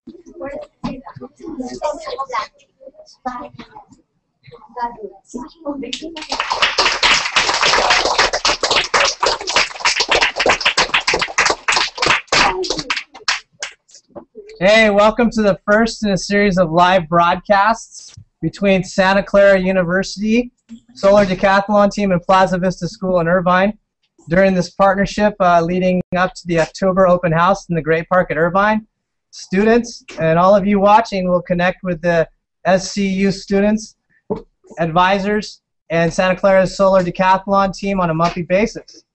Hey, welcome to the first in a series of live broadcasts between Santa Clara University, Solar Decathlon team, and Plaza Vista School in Irvine. During this partnership leading up to the October open house in the Great Park at Irvine, students and all of you watching will connect with the SCU students, advisors, and Santa Clara's Solar Decathlon team on a monthly basis.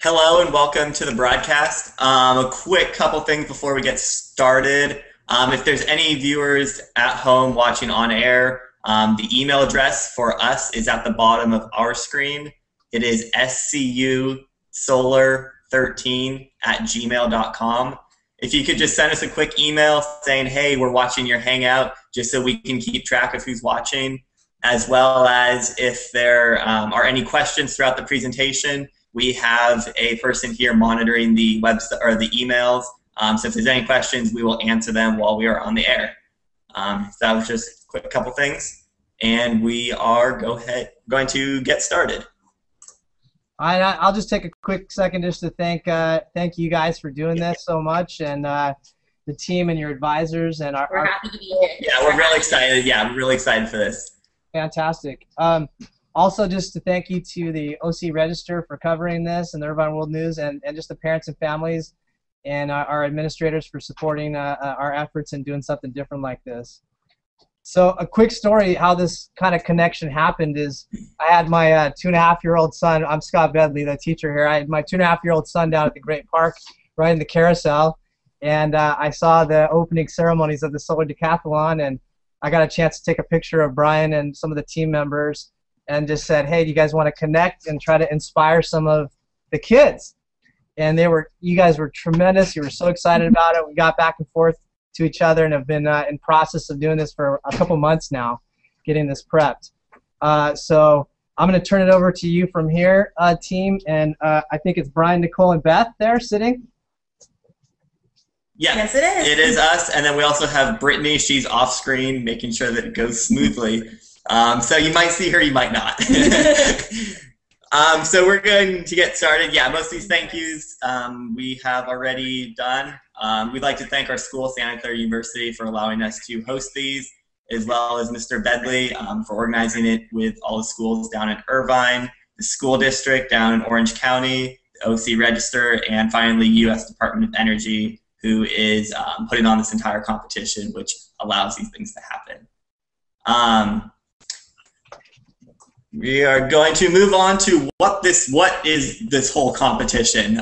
Hello and welcome to the broadcast. A quick couple things before we get started. If there's any viewers at home watching on air, the email address for us is at the bottom of our screen. It is scusolar13@gmail.com. If you could just send us a quick email saying, hey, we're watching your Hangout, just so we can keep track of who's watching, as well as if there are any questions throughout the presentation. We have a person here monitoring the website or the emails. So if there's any questions, we will answer them while we are on the air. So that was just a quick couple things, and we are going to get started. I'll just take a quick second just to thank you guys for doing this so much, and the team and your advisors and we're happy to be here. Yeah, we're really excited. Yeah, I'm really excited for this. Fantastic. Also, just to thank you to the OC Register for covering this, and the Irvine World News, and just the parents and families and our administrators for supporting our efforts and doing something different like this. So a quick story how this kind of connection happened is I had my 2.5-year-old son. I'm Scott Bedley, the teacher here. I had my 2.5-year-old son down at the Great Park riding the carousel, and I saw the opening ceremonies of the Solar Decathlon, and I got a chance to take a picture of Brian and some of the team members and just said, hey, do you guys want to connect and try to inspire some of the kids? And you guys were tremendous. You were so excited about it. We got back and forth to each other and have been in process of doing this for a couple months now, getting this prepped. So I'm going to turn it over to you from here, team. And I think it's Brian, Nicole, and Beth there sitting. Yeah, yes, it is. It is us. And then we also have Brittany. She's off screen, making sure that it goes smoothly. So you might see her, you might not. So we're going to get started. Yeah, most of these thank yous we have already done. We'd like to thank our school, Santa Clara University, for allowing us to host these, as well as Mr. Bedley for organizing it with all the schools down in Irvine, the school district down in Orange County, the OC Register, and finally U.S. Department of Energy, who is putting on this entire competition, which allows these things to happen. We are going to move on to what is this whole competition.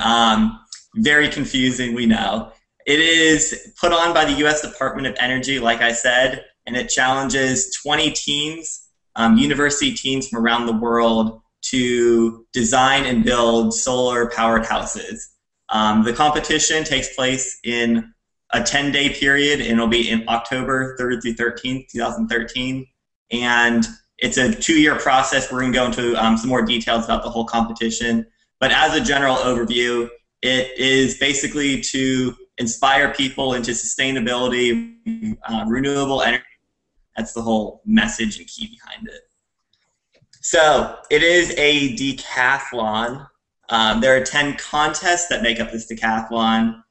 Very confusing, we know. It is put on by the U.S. Department of Energy, like I said, and it challenges 20 teams, university teams from around the world, to design and build solar-powered houses. The competition takes place in a 10-day period, and it'll be in October 3rd through 13th, 2013. And it's a 2-year process. We're going to go into some more details about the whole competition. But as a general overview, it is basically to inspire people into sustainability, renewable energy. That's the whole message and key behind it. So it is a decathlon. There are 10 contests that make up this decathlon.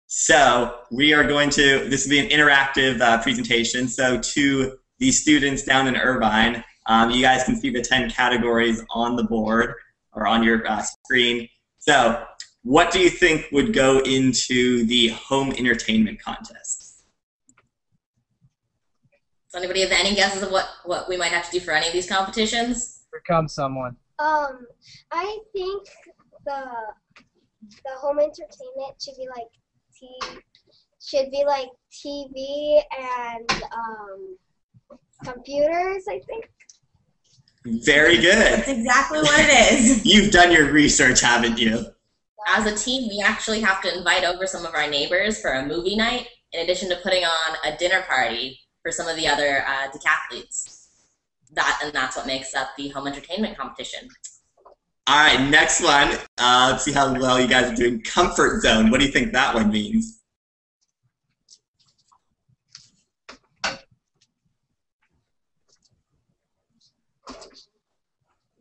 So we are going to, this will be an interactive presentation. So to the students down in Irvine, you guys can see the 10 categories on the board or on your screen. So what do you think would go into the home entertainment contest? Does anybody have any guesses of what we might have to do for any of these competitions? Become someone. I think the home entertainment should be like TV and computers, I think. Very good. That's exactly what it is. You've done your research, haven't you? As a team, we actually have to invite over some of our neighbors for a movie night, in addition to putting on a dinner party for some of the other decathletes. That's what makes up the home entertainment competition. All right, next one. Let's see how well you guys are doing. Comfort zone. What do you think that one means?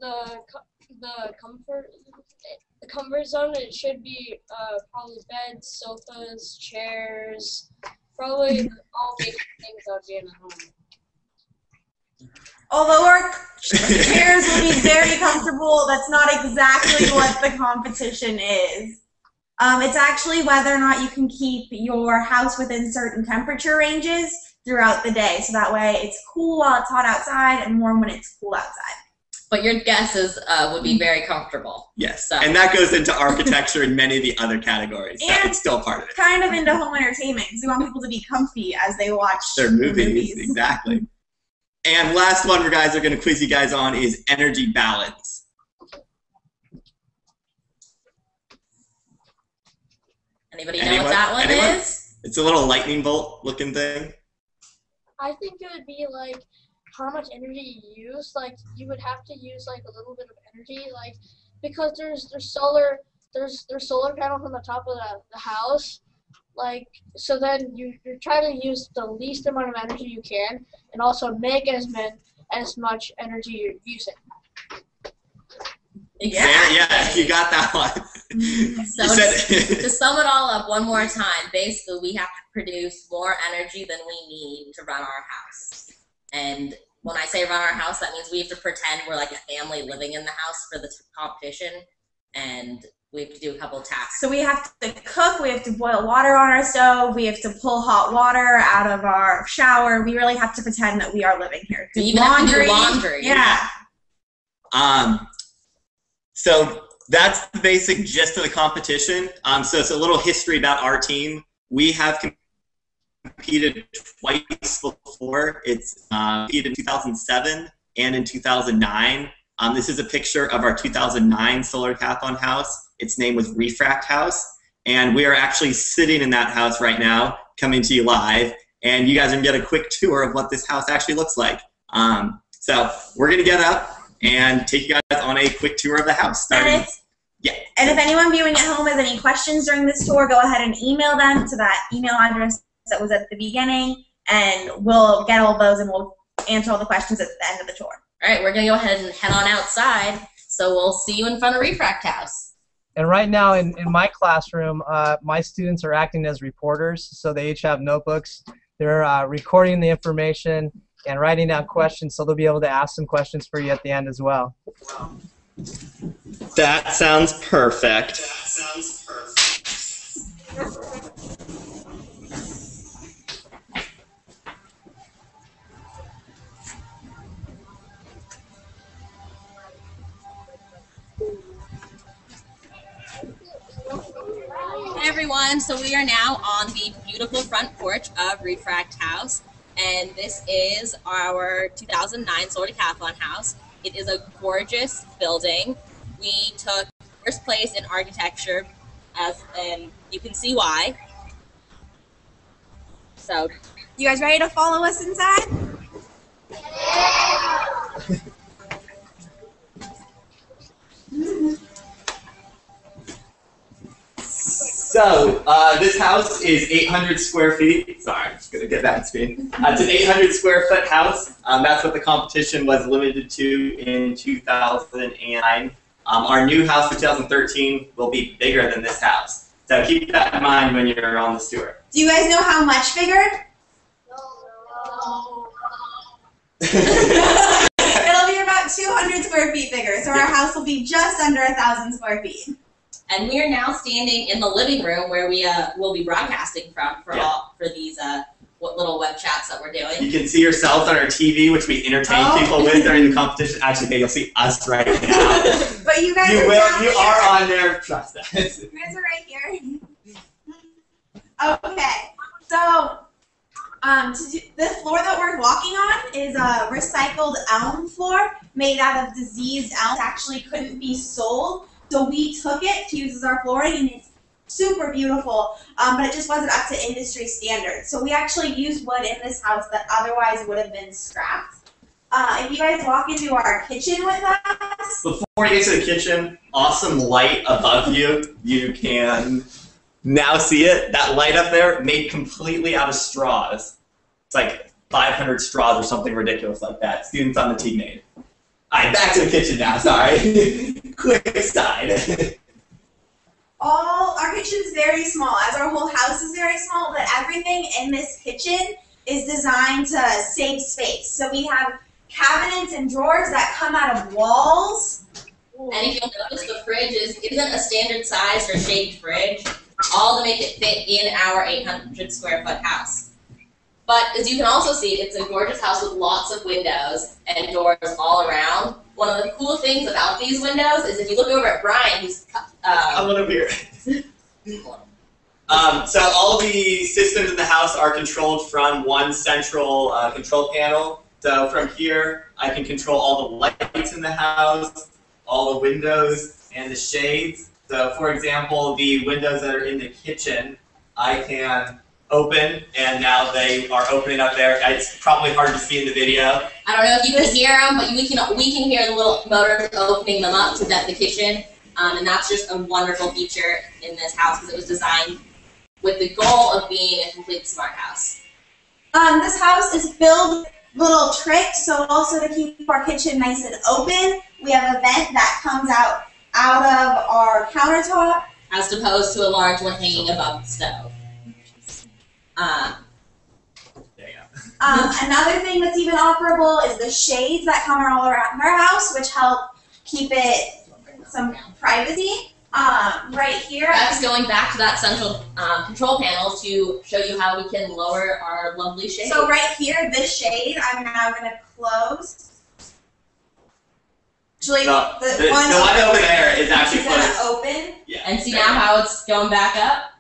the comfort zone, it should be probably beds, sofas, chairs, probably all basic things that would be in a home. Although our chairs will be very comfortable, that's not exactly what the competition is. It's actually whether or not you can keep your house within certain temperature ranges throughout the day. So that way it's cool while it's hot outside and warm when it's cool outside. But your guesses would be very comfortable. Yes, So. and that goes into architecture and many of the other categories. So And it's still part of it. Kind of into home entertainment because we want people to be comfy as they watch Their the movies, exactly. And last one we guys are going to quiz you guys on is energy balance. Anybody know what that one Anyone? is? It's a little lightning bolt looking thing. I think it would be like how much energy you use. Like you would have to use like a little bit of energy, like because there's solar panels on the top of the house. Like so then you're trying to use the least amount of energy you can, and also make as much energy you're using. Yeah, you got that one. So to sum it all up one more time, basically we have to produce more energy than we need to run our house. And when I say run our house, that means we have to pretend we're like a family living in the house for the competition, and we have to do a couple of tasks. So we have to cook, we have to boil water on our stove, we have to pull hot water out of our shower. We really have to pretend that we are living here. Do even have to do laundry. Yeah. So that's the basic gist of the competition. So it's a little history about our team. We have competed twice before. It's competed in 2007 and in 2009. This is a picture of our 2009 solar decathlon house. Its name was Refract House, and we are actually sitting in that house right now, coming to you live, and you guys are gonna get a quick tour of what this house actually looks like. So we're gonna get up and take you guys on a quick tour of the house. And if anyone viewing at home has any questions during this tour, go ahead and email them to that email address that was at the beginning, and we'll get all those and we'll answer all the questions at the end of the tour. All right, we're going to go ahead and head on outside, so we'll see you in front of Refract House. And right now in my classroom, my students are acting as reporters, so they each have notebooks. They're recording the information and writing down questions, so they'll be able to ask some questions for you at the end as well. That sounds perfect. Hey everyone, so we are now on the beautiful front porch of Refract House, and this is our 2009 solar decathlon house. It is a gorgeous building. We took first place in architecture, and you can see why. So, You guys ready to follow us inside? So, this house is 800 square feet. Sorry, I'm just going to get that speed. It's an 800 square foot house. That's what the competition was limited to in 2009. Our new house for 2013 will be bigger than this house. So keep that in mind when you're on this tour. Do you guys know how much bigger? No. It'll be about 200 square feet bigger, so our house will be just under 1,000 square feet. and we are now standing in the living room where we will be broadcasting from for these what little web chats that we're doing. You can see yourselves on our TV, which we entertain people with during the competition. Actually, you'll see us right now. But you guys You are on there. Trust us. You guys are right here. Okay, so the floor that we're walking on is a recycled elm floor made out of diseased elm. It actually couldn't be sold, so we took it to use as our flooring, and it's super beautiful, but it just wasn't up to industry standards. So we actually used wood in this house that otherwise would have been scrapped. If you guys walk into our kitchen with us. Before you get to the kitchen, awesome light above you. You can now see it. That light up there made completely out of straws. It's like 500 straws or something ridiculous like that. Students on the team made. All right, back to the kitchen now. Sorry. Quick side. Our kitchen's very small, as our whole house is very small, but everything in this kitchen is designed to save space. So we have cabinets and drawers that come out of walls. And if you'll notice, the fridge isn't a standard size or shaped fridge, all to make it fit in our 800 square foot house. But as you can also see, it's a gorgeous house with lots of windows and doors all around. One of the cool things about these windows is if you look over at Brian, who's I'm over here. So all the systems in the house are controlled from one central control panel. So from here, I can control all the lights in the house, all the windows, and the shades. So for example, the windows that are in the kitchen, I can open, and now they are opening up there. It's probably hard to see in the video. I don't know if you can hear them, but we can hear the little motors opening them up to vent the kitchen. And that's just a wonderful feature in this house because it was designed with the goal of being a complete smart house. This house is filled with little tricks, so also to keep our kitchen nice and open, we have a vent that comes out of our countertop. As opposed to a large one hanging above the stove. Another thing that's even operable is the shades that come all around our house, which help keep it some privacy. Right here. That's going back to that central control panel to show you how we can lower our lovely shade. So right here, this shade, I'm now going to close. Actually, No, the one over there is actually going closed. to open. Yeah. And see now how it's going back up?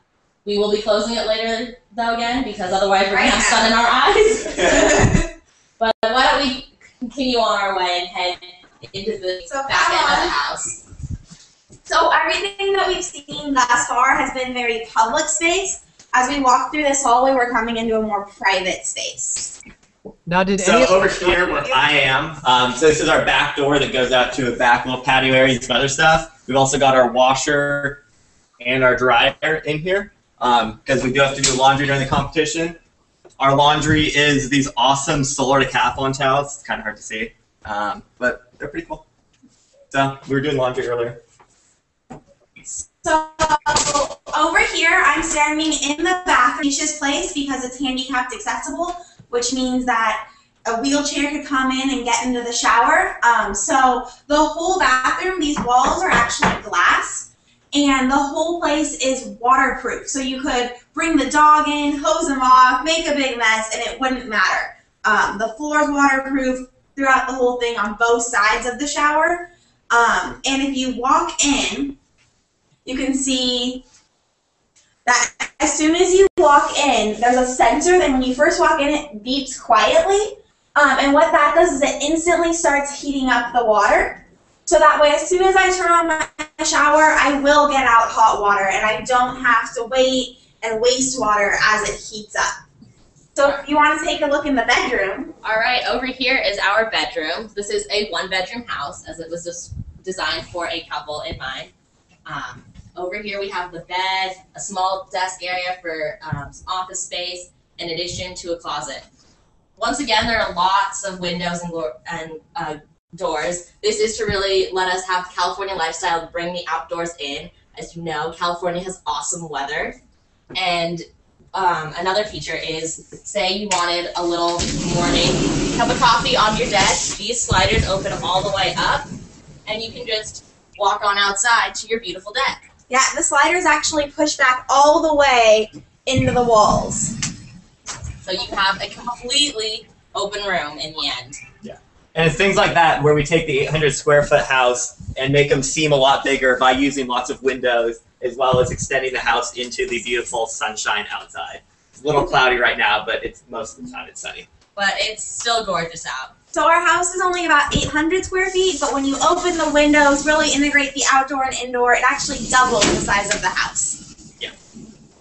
We will be closing it later, though, again, because otherwise we're going to have sun in our eyes. But why don't we continue on our way and head into the back end of the house. So everything that we've seen thus far has been very public space. As we walk through this hallway, we're coming into a more private space. Now, did So over here where I am, so this is our back door that goes out to a back little patio area and some other stuff. We've also got our washer and our dryer in here because we do have to do laundry during the competition. Our laundry is these awesome solar Decathlon towels. It's kind of hard to see, but they're pretty cool. So we were doing laundry earlier. So over here, I'm standing in the bathroom place because it's handicapped accessible, which means that a wheelchair could come in and get into the shower. So the whole bathroom, these walls are actually glass, and the whole place is waterproof. So you could bring the dog in, hose him off, make a big mess, and it wouldn't matter. The floor is waterproof throughout the whole thing on both sides of the shower. And if you walk in, you can see that as soon as you walk in, there's a sensor that when you first walk in, it beeps quietly. And what that does is it instantly starts heating up the water. So that way, as soon as I turn on my shower, I will get out hot water, and I don't have to wait and waste water as it heats up. So if you want to take a look in the bedroom. All right, over here is our bedroom. This is a one-bedroom house, as it was just designed for a couple in mind. Over here we have the bed, a small desk area for some office space, in addition to a closet. Once again, there are lots of windows and doors. This is to really let us have the California lifestyle, bring the outdoors in. As you know, California has awesome weather. And another feature is, say you wanted a little morning cup of coffee on your desk, these sliders open all the way up, and you can just walk on outside to your beautiful deck. Yeah, the sliders actually push back all the way into the walls. So you have a completely open room in the end. Yeah. And it's things like that where we take the 800 square foot house and make them seem a lot bigger by using lots of windows, as well as extending the house into the beautiful sunshine outside. It's a little cloudy right now, but it's most of the time it's sunny. But it's still gorgeous out. So our house is only about 800 square feet, but when you open the windows, really integrate the outdoor and indoor, it actually doubles the size of the house. Yeah.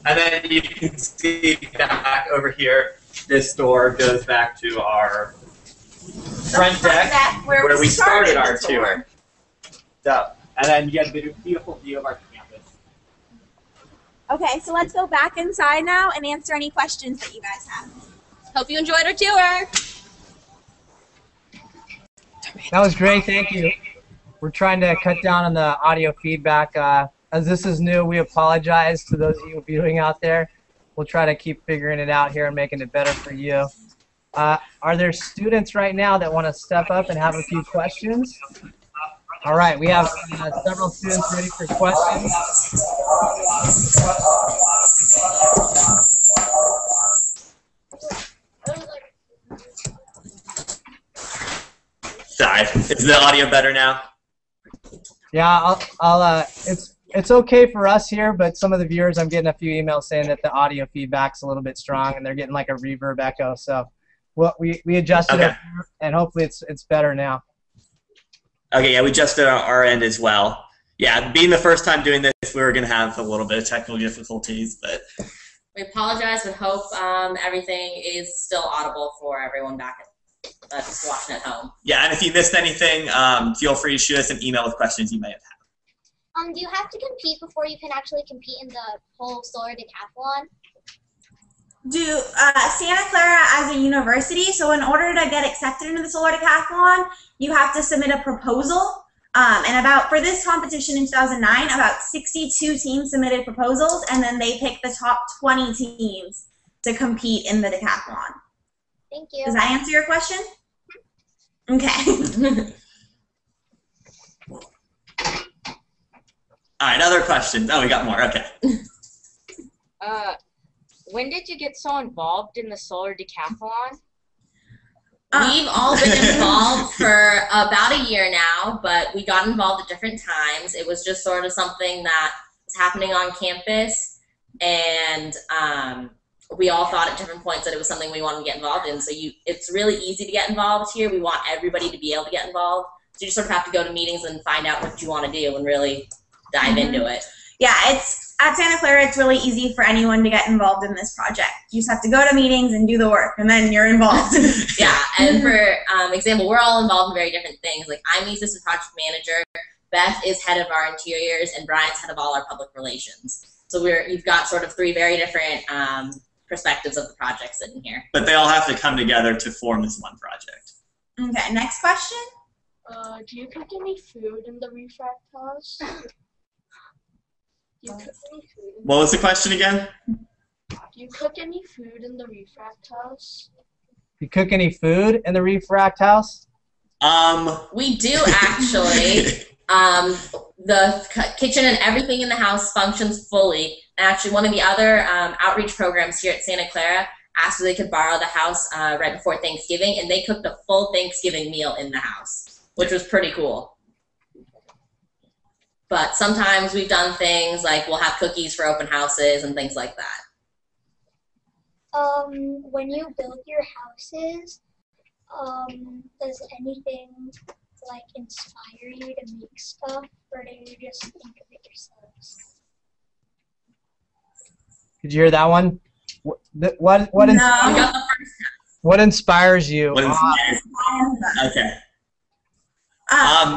And then you can see back over here, this door goes back to our front deck where we started our tour. So, and then you get a beautiful view of our campus. Okay, so let's go back inside now and answer any questions that you guys have. Hope you enjoyed our tour. That was great. Thank you. We're trying to cut down on the audio feedback. As this is new, we apologize to those of you viewing out there. We'll try to keep figuring it out here and making it better for you. Are there students right now that want to step up and have a few questions? All right, we have several students ready for questions. Sorry, is the audio better now? Yeah, it's okay for us here, but some of the viewers, I'm getting a few emails saying that the audio feedback's a little bit strong and they're getting like a reverb echo. So we adjusted it, and hopefully it's better now. Okay, yeah, we adjusted our end as well. Yeah, being the first time doing this, we were going to have a little bit of technical difficulties, but We apologize, but hope everything is still audible for everyone back at just watching at home. yeah, and if you missed anything, feel free to shoot us an email with questions you may have had. Do you have to compete before you can actually compete in the whole solar decathlon? Santa Clara as a university, so in order to get accepted into the solar decathlon, you have to submit a proposal. And for this competition in 2009, about 62 teams submitted proposals, and then they picked the top 20 teams to compete in the decathlon. Thank you. Does that answer your question? Okay. All right, other questions. Oh, we got more. Okay. When did you get so involved in the solar decathlon? We've all been involved for about a year now, but we got involved at different times. It was just sort of something that was happening on campus, and we all thought at different points that it was something we wanted to get involved in. So it's really easy to get involved here. We want everybody to be able to get involved. So you just sort of have to go to meetings and find out what you want to do and really dive into it. Yeah, at Santa Clara, it's really easy for anyone to get involved in this project. You just have to go to meetings and do the work, and then you're involved. Yeah, and for example, we're all involved in very different things. Like, I'm the assistant project manager, Beth is head of our interiors, and Brian's head of all our public relations. So you've got sort of three very different perspectives of the project sitting here. But they all have to come together to form this one project. Okay, next question. Do you cook any food in the Refract house? Do you cook any food? What was the question again? Do you cook any food in the Refract house? You cook any food in the Refract house? We do actually. The kitchen and everything in the house functions fully. And actually, one of the other outreach programs here at Santa Clara asked if they could borrow the house right before Thanksgiving, and they cooked a full Thanksgiving meal in the house, which was pretty cool. But sometimes we've done things like we'll have cookies for open houses and things like that. When you build your houses, does anything like inspire you to make stuff, or do you just think of it yourselves? Did you hear that one? What inspires you? Okay.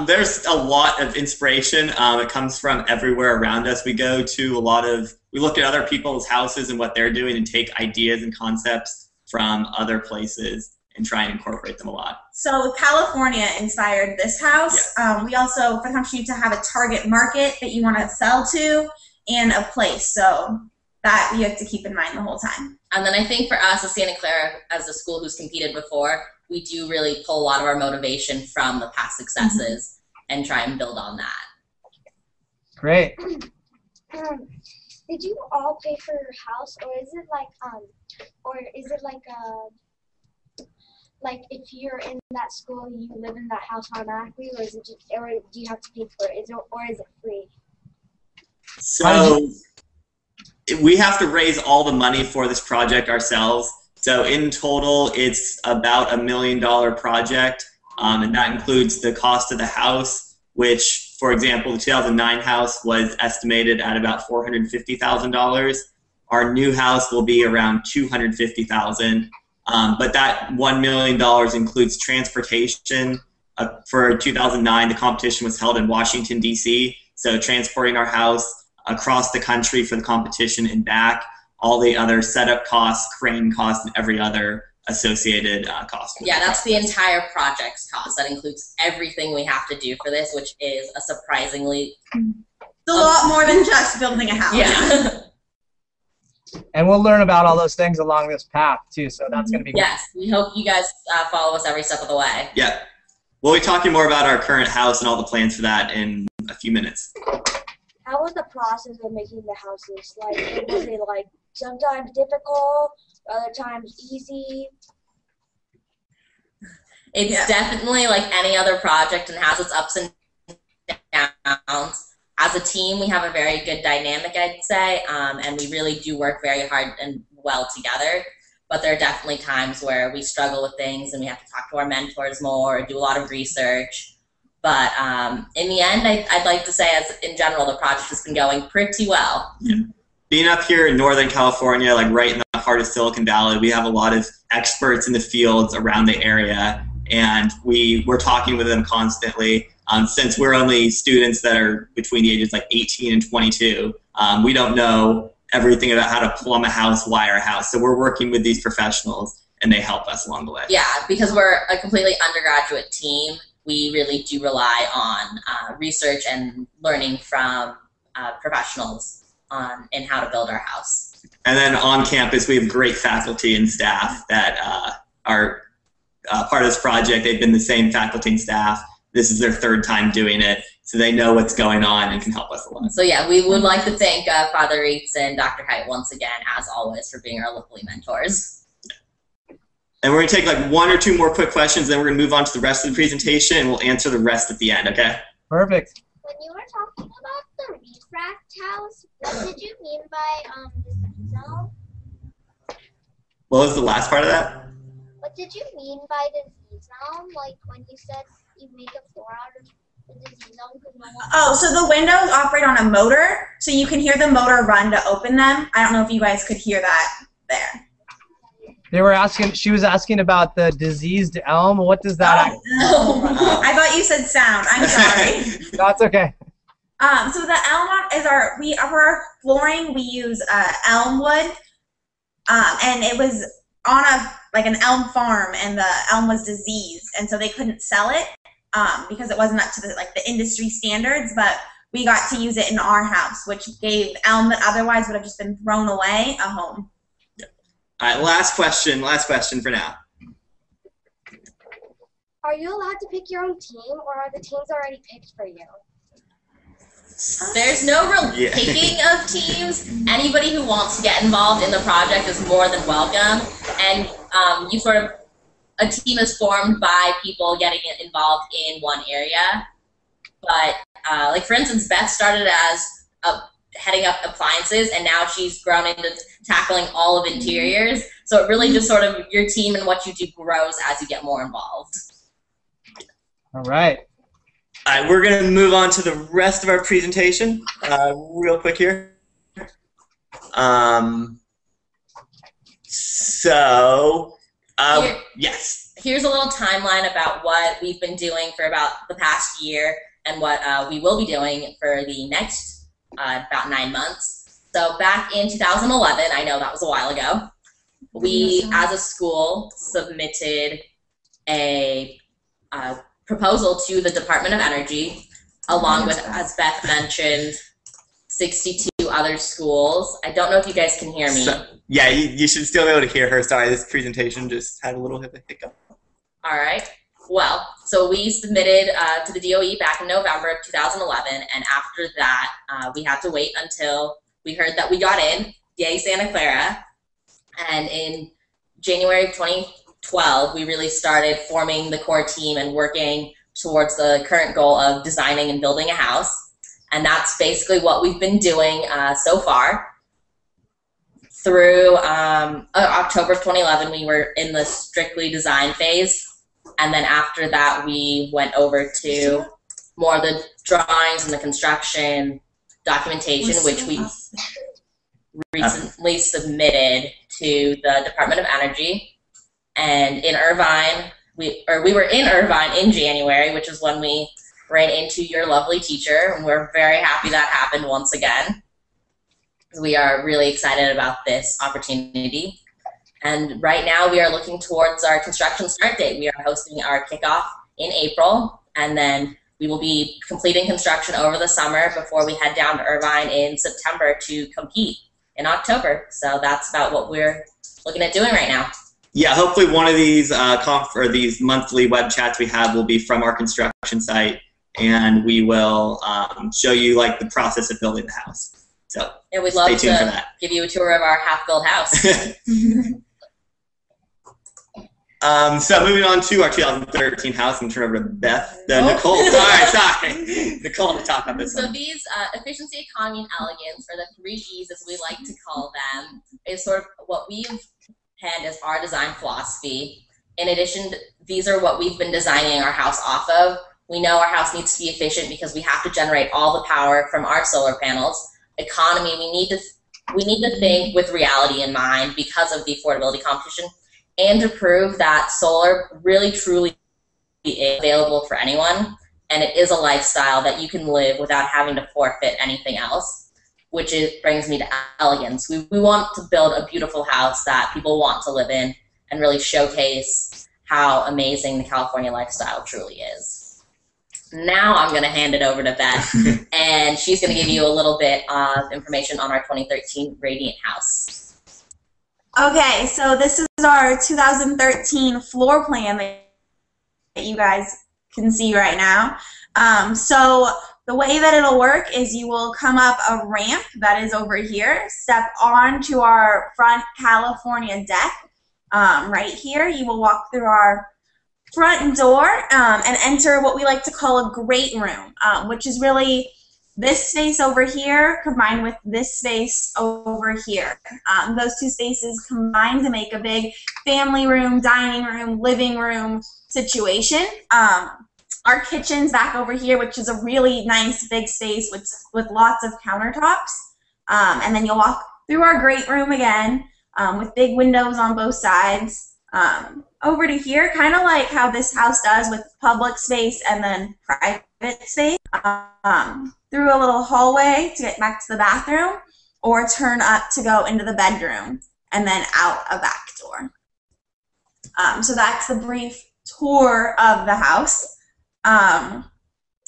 There's a lot of inspiration. It comes from everywhere around us. We look at other people's houses and what they're doing and take ideas and concepts from other places and try and incorporate them a lot. So California inspired this house. Yeah. We also, for the company, need to have a target market that you want to sell to and a place. So that you have to keep in mind the whole time. And then I think for us, as Santa Clara, as a school who's competed before, we do really pull a lot of our motivation from the past successes and try and build on that. Great. Did you all pay for your house, or is it like if you're in that school, you live in that house automatically, or is it just, or do you have to pay for it? Or is it free? So we have to raise all the money for this project ourselves. So in total, it's about $1 million project, and that includes the cost of the house, which, for example, the 2009 house was estimated at about $450,000. Our new house will be around $250,000, but that $1 million includes transportation. For 2009, the competition was held in Washington, D.C., so transporting our house across the country for the competition and back, all the other setup costs, crane costs, and every other associated cost. Yeah, that's the entire project's cost. That includes everything we have to do for this, which is a surprisingly... It's a lot more than just building a house. Yeah. And we'll learn about all those things along this path, too, so that's going to be good. Yes, we hope you guys follow us every step of the way. Yeah. We'll be talking more about our current house and all the plans for that in a few minutes. How was the process of making the houses? Like, was it like sometimes difficult, other times easy? It's definitely like any other project and has its ups and downs. As a team, we have a very good dynamic, I'd say, and we really do work very hard and well together. But there are definitely times where we struggle with things and we have to talk to our mentors more, or do a lot of research. But in the end, I'd like to say, as in general, the project has been going pretty well. Yeah. Being up here in Northern California, like right in the heart of Silicon Valley, we have a lot of experts in the fields around the area, and we're talking with them constantly. Since we're only students that are between the ages like 18 and 22, we don't know everything about how to plumb a house, wire a house. So we're working with these professionals, and they help us along the way. Yeah, because we're a completely undergraduate team, we really do rely on research and learning from professionals in how to build our house. And then on campus, we have great faculty and staff that are part of this project. They've been the same faculty and staff. This is their third time doing it, so they know what's going on and can help us a lot. So yeah, we would like to thank Father Reitz and Dr. Height once again, as always, for being our lovely mentors. And we're going to take like one or two more quick questions, then we're going to move on to the rest of the presentation, and we'll answer the rest at the end, okay? Perfect. When you were talking about the Refract house, what did you mean by the zone? What was the last part of that? What did you mean by the Z-zone? Like when you said you make a floor out of the Z-zone? Oh, so the windows operate on a motor, so you can hear the motor run to open them. I don't know if you guys could hear that there. They were asking. She was asking about the diseased elm. What does that? Oh, I thought you said sound. I'm sorry. That's okay. So the elm is for our flooring. We use elm wood, and it was on an elm farm, and the elm was diseased, and so they couldn't sell it because it wasn't up to the industry standards. But we got to use it in our house, which gave elm that otherwise would have just been thrown away a home. All right, last question for now. Are you allowed to pick your own team, or are the teams already picked for you? There's no real picking of teams. Anybody who wants to get involved in the project is more than welcome. And a team is formed by people getting involved in one area. But like for instance, Beth started as heading up appliances, and now she's grown into tackling all of interiors. So it really just sort of, your team and what you do grows as you get more involved. All right. All right, we're going to move on to the rest of our presentation real quick here. Yes. Here's a little timeline about what we've been doing for about the past year and what we will be doing for the next about 9 months. So back in 2011, I know that was a while ago, we as a school submitted a proposal to the Department of Energy, along with, as Beth mentioned, 62 other schools. I don't know if you guys can hear me. Yeah, you should still be able to hear her. Sorry, this presentation just had a little bit of a hiccup. All right. Well, so we submitted to the DOE back in November of 2011, and after that, we had to wait until we heard that we got in. Yay, Santa Clara. And in January of 2012, we really started forming the core team and working towards the current goal of designing and building a house. And that's basically what we've been doing so far. Through October of 2011, we were in the strictly design phase. And then after that, we went over to more of the drawings and the construction documentation, which we recently submitted to the Department of Energy. And in Irvine, we were in Irvine in January, which is when we ran into your lovely teacher, and we're very happy that happened once again. We are really excited about this opportunity. And right now we are looking towards our construction start date. We are hosting our kickoff in April, and then we will be completing construction over the summer before we head down to Irvine in September to compete in October. So that's about what we're looking at doing right now. Yeah, hopefully one of these these monthly web chats we have will be from our construction site, and we will show you like the process of building the house. So yeah, we'd love stay tuned for to that. give you a tour of our half-built house. So moving on to our 2013 house, I'm turn over to Nicole. Sorry, Nicole to talk about this So one. these efficiency, economy, and elegance, or the 3 E's as we like to call them, is sort of what we've had as our design philosophy. In addition, these are what we've been designing our house off of. We know our house needs to be efficient because we have to generate all the power from our solar panels. Economy, we need to think with reality in mind because of the affordability competition, and to prove that solar really truly is available for anyone, and it is a lifestyle that you can live without having to forfeit anything else, which brings me to elegance. We want to build a beautiful house that people want to live in and really showcase how amazing the California lifestyle truly is. Now I'm going to hand it over to Beth, and she's going to give you a little bit of information on our 2013 Radiant House. Okay, so this is our 2013 floor plan that you guys can see right now. So the way that it'll work is you will come up a ramp that is over here, step onto our front California deck right here. You will walk through our front door and enter what we like to call a great room, which is really this space over here combined with this space over here. Those two spaces combine to make a big family room, dining room, living room situation. Our kitchen's back over here, which is a really nice big space with lots of countertops. And then you'll walk through our great room again with big windows on both sides. Over to here, kind of like how this house does with public space and then private space. Through a little hallway to get back to the bathroom, or turn up to go into the bedroom, and then out a back door. So that's the brief tour of the house.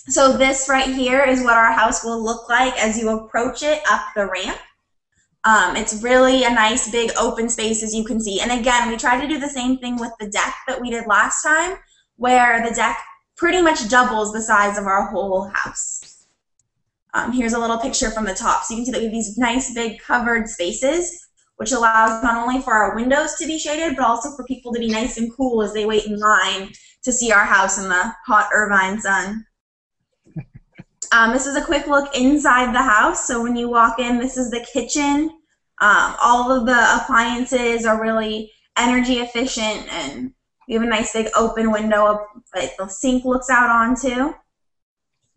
So this right here is what our house will look like as you approach it up the ramp. It's really a nice big open space, as you can see. And again, we tried to do the same thing with the deck that we did last time, where the deck pretty much doubles the size of our whole house. Here's a little picture from the top. So you can see that we have these nice big covered spaces, which allows not only for our windows to be shaded, but also for people to be nice and cool as they wait in line to see our house in the hot Irvine sun. This is a quick look inside the house. So when you walk in, this is the kitchen. All of the appliances are really energy efficient, and we have a nice big open window that the sink looks out onto.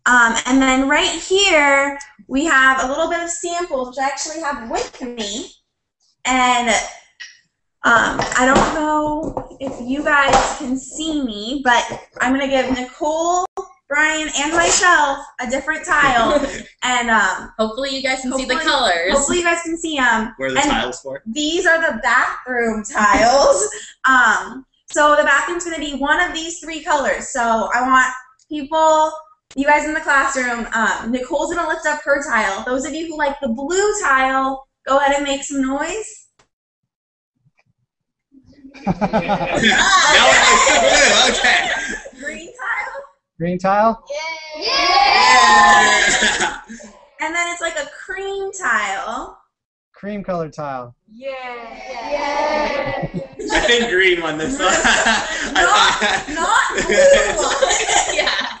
And then right here, we have a little bit of samples, which I actually have with me. And I don't know if you guys can see me, but I'm going to give Nicole, Brian, and myself a different tile. And hopefully you guys can see the colors. Hopefully you guys can see them. Where are the tiles for? These are the bathroom tiles. So the bathroom's going to be one of these 3 colors. So I want people, you guys in the classroom, Nicole's going to lift up her tile. Those of you who like the blue tile, go ahead and make some noise. Okay. Green tile. Green tile? Yeah. And then it's like a cream tile. Cream colored tile. Yeah. I think green one this one. Not blue one. Yeah.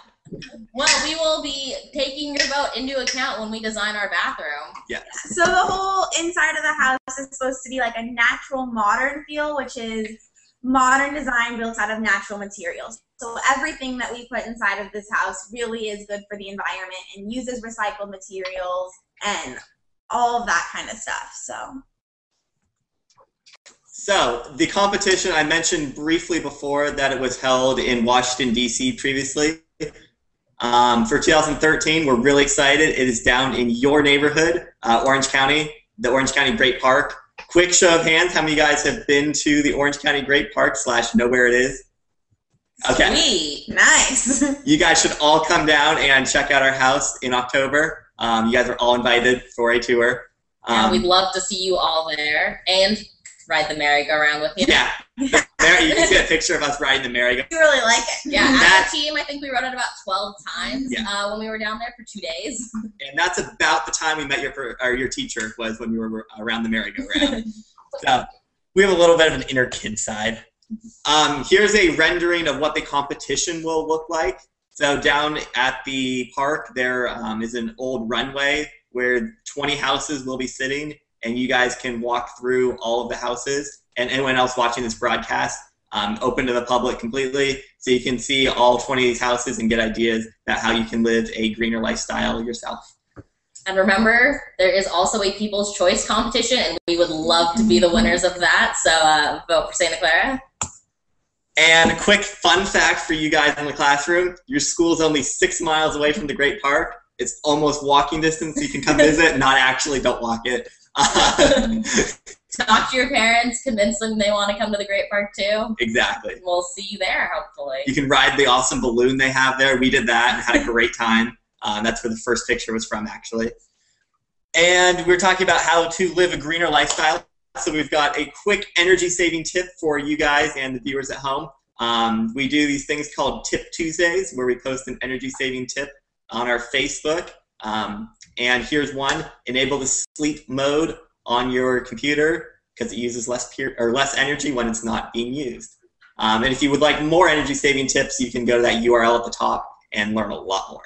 Well, we will be taking your vote into account when we design our bathroom. Yeah. So the whole inside of the house is supposed to be like a natural modern feel, which is modern design built out of natural materials. So everything that we put inside of this house really is good for the environment and uses recycled materials and all of that kind of stuff. So the competition, I mentioned briefly before that it was held in Washington, D.C. previously. For 2013, we're really excited. It is down in your neighborhood, Orange County, the Orange County Great Park. Quick show of hands, how many of you guys have been to the Orange County Great Park / know where it is? Okay. Sweet. Nice. You guys should all come down and check out our house in October. You guys are all invited for a tour. And we'd love to see you all there and ride the merry-go-round with you. Yeah. You can see a picture of us riding the merry-go-round. You really like it. Yeah, as a team, I think we rode it about 12 times when we were down there for 2 days. And that's about the time we met your teacher, was when we were around the merry-go-round. So we have a little bit of an inner kid side. Here's a rendering of what the competition will look like. So down at the park, there is an old runway where 20 houses will be sitting, and you guys can walk through all of the houses. And anyone else watching this broadcast, open to the public completely, so you can see all 20 of these houses and get ideas about how you can live a greener lifestyle yourself. And remember, there is also a People's Choice competition, and we would love to be the winners of that. So vote for Santa Clara. And a quick fun fact for you guys in the classroom: your school is only 6 miles away from the Great Park. It's almost walking distance, so you can come visit. Not actually, don't walk it. Talk to your parents, convince them they want to come to the Great Park too. Exactly. We'll see you there, hopefully. You can ride the awesome balloon they have there. We did that and had a great time. That's where the first picture was from, actually. And we're talking about how to live a greener lifestyle. So we've got a quick energy-saving tip for you guys and the viewers at home. We do these things called Tip Tuesdays, where we post an energy-saving tip on our Facebook. And here's one: enable the sleep mode on your computer because it uses less energy when it's not being used. And if you would like more energy-saving tips, you can go to that URL at the top and learn a lot more.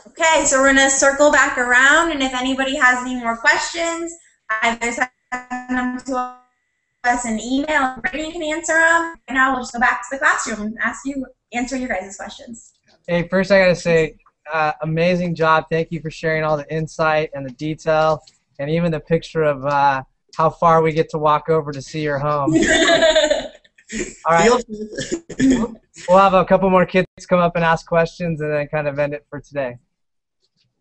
Okay, so we're going to circle back around, and if anybody has any more questions, either send them to us an email, or Brittany can answer them. Right now, we'll just go back to the classroom and answer your guys' questions. Hey, first I got to say, amazing job. Thank you for sharing all the insight and the detail, and even the picture of how far we get to walk over to see your home. All right. We'll have a couple more kids come up and ask questions, and then kind of end it for today.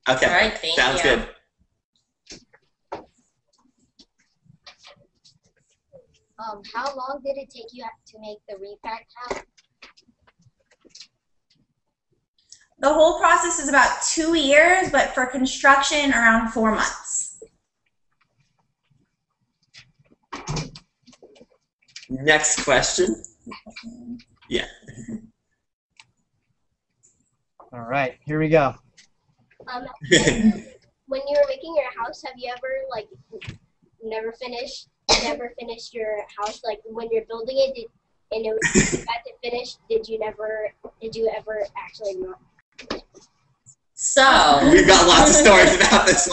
Okay. All right, thank Sounds you. good. How long did it take you to make the Refract house? The whole process is about 2 years, but for construction, around 4 months. Next question. Yeah. Um, All right, here we go. when you were making your house, have you ever never finished your house? Like when you're building it, and it was about to finish, did you ever actually not? So We've got lots of stories about this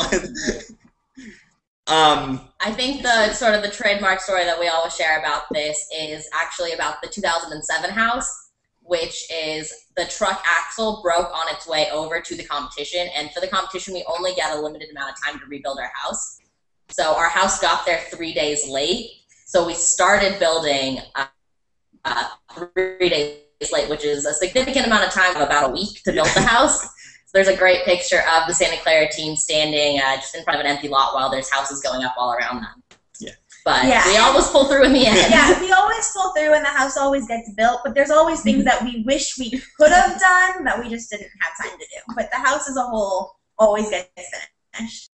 one. I think the trademark story that we always share about this is actually about the 2007 house, which is the truck axle broke on its way over to the competition, and for the competition we only get a limited amount of time to rebuild our house. So our house got there 3 days late, so we started building 3 days late, which is a significant amount of time, about a week, to build the house. So there's a great picture of the Santa Clara team standing just in front of an empty lot while there's houses going up all around them. Yeah. But we always pull through in the end. Yeah, we always pull through and the house always gets built, but there's always things that we wish we could have done that we just didn't have time to do. But the house as a whole always gets finished.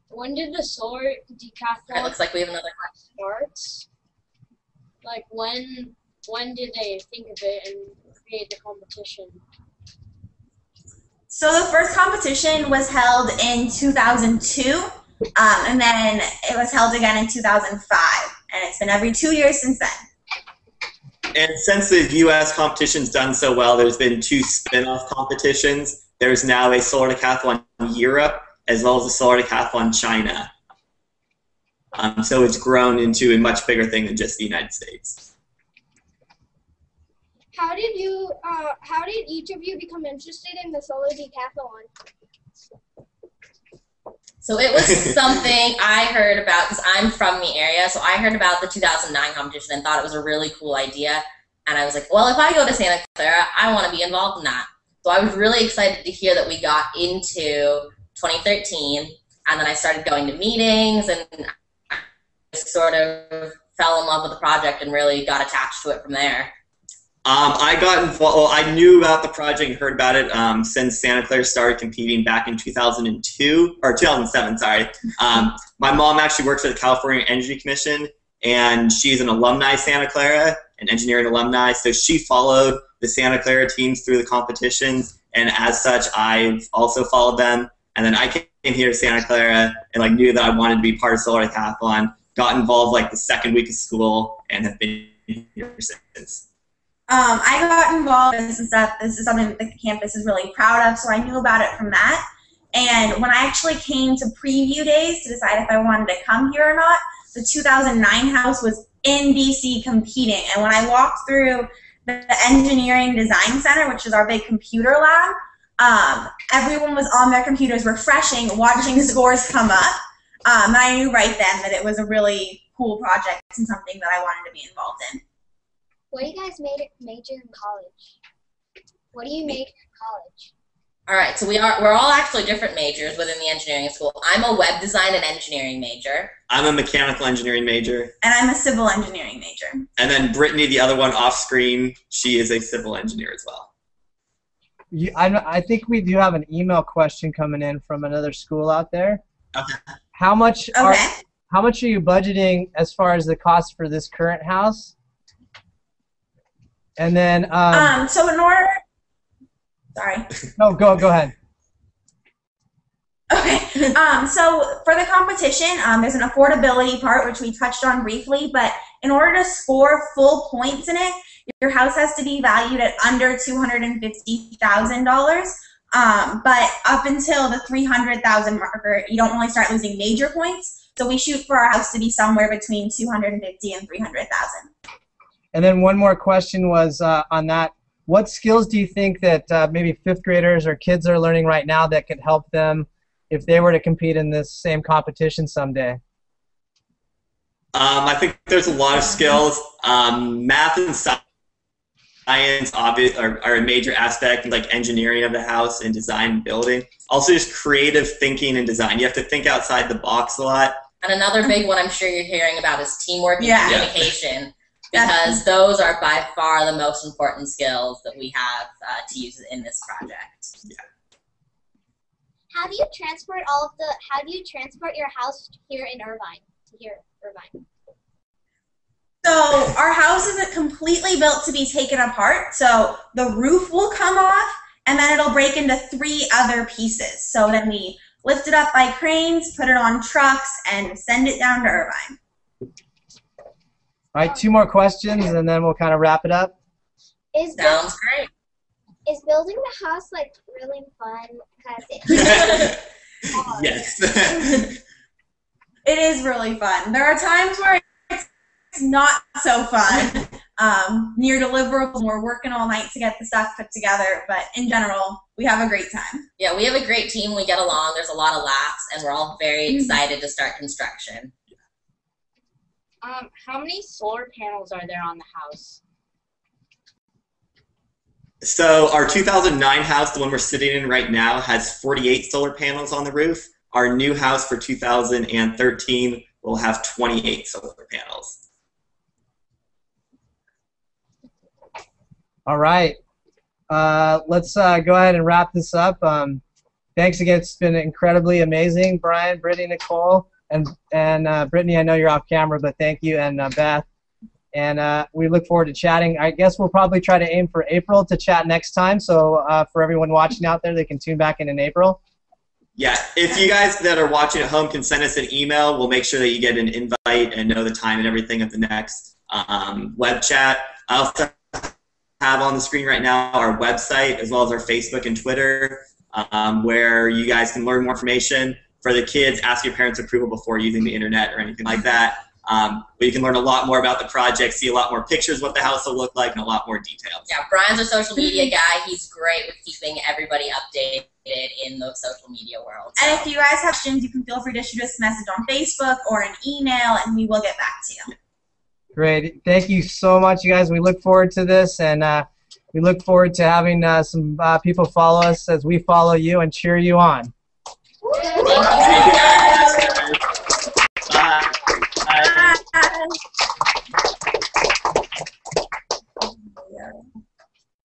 When did the solar decathlon It looks like we have another start? Like when did they think of it and create the competition? So the first competition was held in 2002, and then it was held again in 2005, and it's been every 2 years since then. And since the U.S. competition's done so well, there's been 2 spin-off competitions. There's now a solar decathlon in Europe, as well as a solar decathlon China. So it's grown into a much bigger thing than just the United States. How did each of you become interested in the solar decathlon? So it was something I heard about because I'm from the area. So I heard about the 2009 competition and thought it was a really cool idea. And I was like, well, if I go to Santa Clara, I want to be involved in that. So I was really excited to hear that we got into 2013. And then I started going to meetings and sort of fell in love with the project and really got attached to it from there? I got involved. Well, I knew about the project and heard about it since Santa Clara started competing back in 2002 or 2007. Sorry. My mom actually works at the California Energy Commission, and she's an alumni Santa Clara, an engineering alumni. So she followed the Santa Clara teams through the competitions, and as such, I've also followed them. And then I came here to Santa Clara and like knew that I wanted to be part of Solar Decathlon. Got involved like the second week of school and have been here since. I got involved, and this is something that the campus is really proud of, so I knew about it from that. And when I actually came to preview days to decide if I wanted to come here or not, the 2009 house was in BC competing. And when I walked through the Engineering Design Center, which is our big computer lab, everyone was on their computers refreshing, watching scores come up. And I knew right then that it was a really cool project and something that I wanted to be involved in. What do you guys major in college? What do you major in college? All right, so we're all actually different majors within the engineering school. I'm a web design and engineering major. I'm a mechanical engineering major. And I'm a civil engineering major. And then Brittany, the other one off screen, she is a civil engineer as well. I think we do have an email question coming in from another school out there. Okay. How much are you budgeting as far as the cost for this current house? And then so in order, sorry. No, go ahead. Okay. So for the competition, there's an affordability part which we touched on briefly, but in order to score full points in it, your house has to be valued at under $250,000. But up until the 300,000 marker, you don't really start losing major points. So we shoot for our house to be somewhere between 250 and 300,000. And then one more question was on that. What skills do you think that maybe fifth graders or kids are learning right now that could help them if they were to compete in this same competition someday? I think there's a lot of skills. Math and science are a major aspect, like engineering of the house and design and building. Also just creative thinking and design. You have to think outside the box a lot. And another big one I'm sure you're hearing about is teamwork and communication. Because those are by far the most important skills that we have to use in this project. Yeah. How do you transport your house here in Irvine? So our house isn't completely built to be taken apart. So the roof will come off, and then it'll break into 3 other pieces. So then we lift it up by cranes, put it on trucks, and send it down to Irvine. All right, 2 more questions, and then we'll kind of wrap it up. Sounds great. Is building the house like really fun? Yes. It is really fun. There are times where it's not so fun. Near deliverables, we're working all night to get the stuff put together, but in general, we have a great time. Yeah, we have a great team. We get along. There's a lot of laughs, and we're all very excited to start construction. How many solar panels are there on the house? So our 2009 house, the one we're sitting in right now, has 48 solar panels on the roof. Our new house for 2013 will have 28 solar panels. All right. Let's go ahead and wrap this up. Thanks again. It's been incredibly amazing. Brian, Brittany, Nicole, and Brittany, I know you're off camera, but thank you, and Beth. And we look forward to chatting. I guess we'll probably try to aim for April to chat next time. So for everyone watching out there, they can tune back in April. Yeah, if you guys that are watching at home can send us an email, we'll make sure that you get an invite and know the time and everything of the next web chat. I also have on the screen right now our website as well as our Facebook and Twitter where you guys can learn more information. For the kids, ask your parents' approval before using the internet or anything like that. But you can learn a lot more about the project, see a lot more pictures of what the house will look like, and a lot more details. Yeah, Brian's a social media guy. He's great with keeping everybody updated in the social media world. So. And if you guys have questions, you can feel free to shoot us a message on Facebook or an email, and we will get back to you. Great. Thank you so much, you guys. We look forward to this, and we look forward to having some people follow us as we follow you and cheer you on. Thank you. Bye. Bye. Bye.